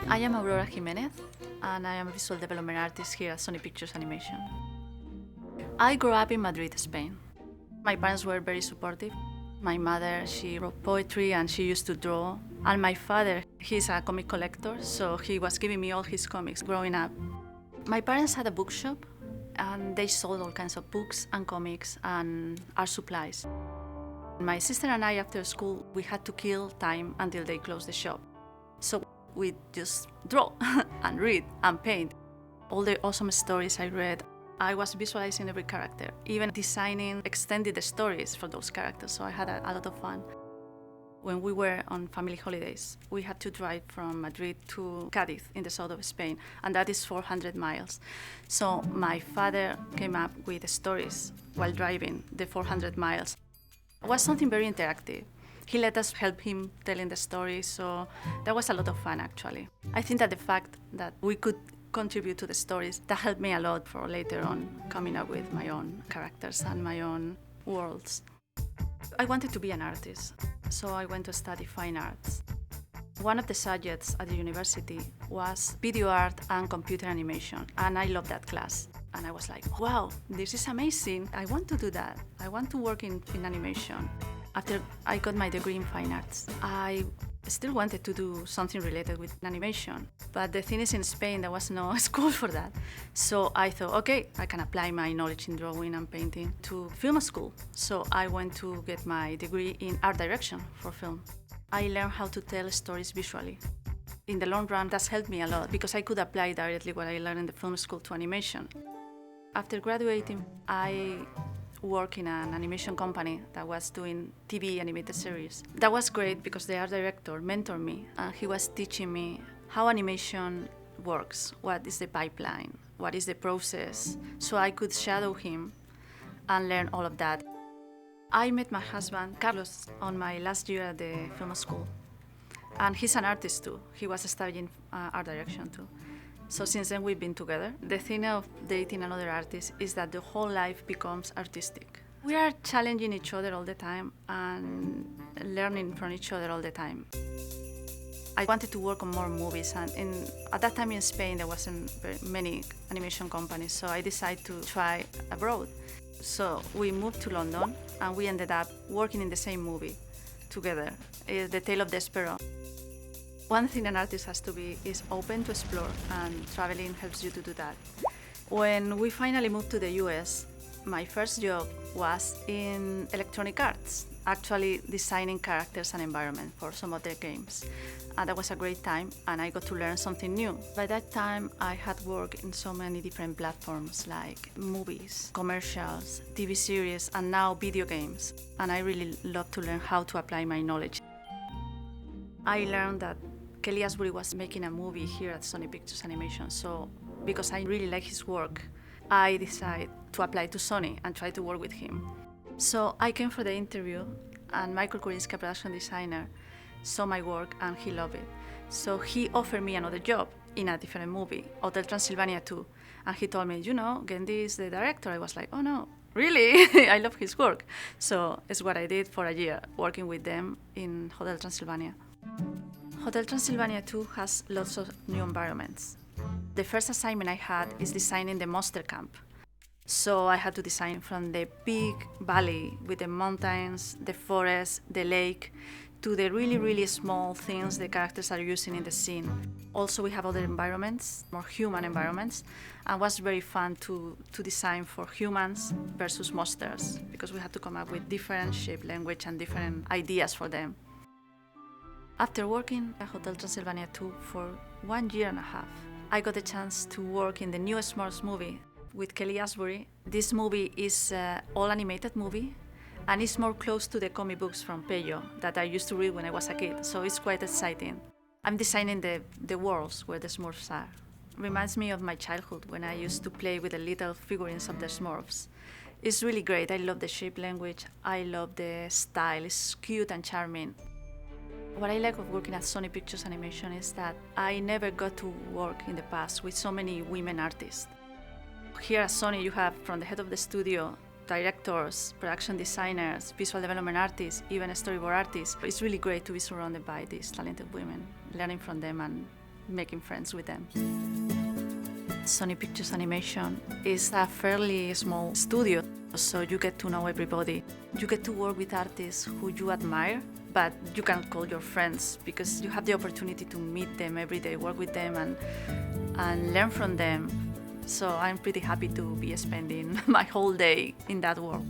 I am Aurora Jimenez, and I am a visual development artist here at Sony Pictures Animation. I grew up in Madrid, Spain. My parents were very supportive. My mother, she wrote poetry and she used to draw. And my father, he's a comic collector, so he was giving me all his comics growing up. My parents had a bookshop, and they sold all kinds of books and comics and art supplies. My sister and I, after school, we had to kill time until they closed the shop. So we just draw and read and paint. All the awesome stories I read, I was visualizing every character, even designing extended stories for those characters, so I had a lot of fun. When we were on family holidays, we had to drive from Madrid to Cádiz in the south of Spain, and that is 400 miles. So my father came up with stories while driving the 400 miles. It was something very interactive. He let us help him telling the stories, so that was a lot of fun actually. I think that the fact that we could contribute to the stories, that helped me a lot for later on coming up with my own characters and my own worlds. I wanted to be an artist, so I went to study fine arts. One of the subjects at the university was video art and computer animation, and I loved that class. And I was like, wow, this is amazing. I want to do that. I want to work in animation. After I got my degree in fine arts, I still wanted to do something related with animation. But the thing is, in Spain, there was no school for that. So I thought, okay, I can apply my knowledge in drawing and painting to film school. So I went to get my degree in art direction for film. I learned how to tell stories visually. In the long run, that's helped me a lot because I could apply directly what I learned in the film school to animation. After graduating, I worked in an animation company that was doing TV animated series. That was great because the art director mentored me, and he was teaching me how animation works, what is the pipeline, what is the process, so I could shadow him and learn all of that. I met my husband, Carlos, on my last year at the film school, and he's an artist too. He was studying art direction too. So since then we've been together. The thing of dating another artist is that the whole life becomes artistic. We are challenging each other all the time and learning from each other all the time. I wanted to work on more movies, and at that time in Spain there wasn't very many animation companies, so I decided to try abroad. So we moved to London and we ended up working in the same movie together, The Tale of Despero. One thing an artist has to be is open to explore, and traveling helps you to do that. When we finally moved to the US, my first job was in Electronic Arts, actually designing characters and environment for some of their games. And that was a great time, and I got to learn something new. By that time, I had worked in so many different platforms like movies, commercials, TV series, and now video games. And I really love to learn how to apply my knowledge. I learned that Kelly Asbury was making a movie here at Sony Pictures Animation, so because I really like his work, I decided to apply to Sony and try to work with him. So I came for the interview, and Michael Kurinska, production designer, saw my work and he loved it. So he offered me another job in a different movie, Hotel Transylvania 2, and he told me, you know, Gendy is the director. I was like, oh no, really? I love his work. So it's what I did for a year, working with them in Hotel Transylvania. Hotel Transylvania 2 has lots of new environments. The first assignment I had is designing the monster camp. So I had to design from the big valley with the mountains, the forest, the lake, to the really, really small things the characters are using in the scene. Also, we have other environments, more human environments, and it was very fun to design for humans versus monsters, because we had to come up with different shape, language, and different ideas for them. After working at Hotel Transylvania 2 for 1 year and a half, I got a chance to work in the new Smurfs movie with Kelly Asbury. This movie is an all-animated movie, and it's more close to the comic books from Peyo that I used to read when I was a kid, so it's quite exciting. I'm designing the worlds where the Smurfs are. Reminds me of my childhood when I used to play with the little figurines of the Smurfs. It's really great. I love the shape language. I love the style. It's cute and charming. What I like of working at Sony Pictures Animation is that I never got to work in the past with so many women artists. Here at Sony, you have, from the head of the studio directors, production designers, visual development artists, even storyboard artists. It's really great to be surrounded by these talented women, learning from them and making friends with them. Sony Pictures Animation is a fairly small studio, so you get to know everybody. You get to work with artists who you admire, but you can't call your friends because you have the opportunity to meet them every day, work with them and learn from them. So I'm pretty happy to be spending my whole day in that world.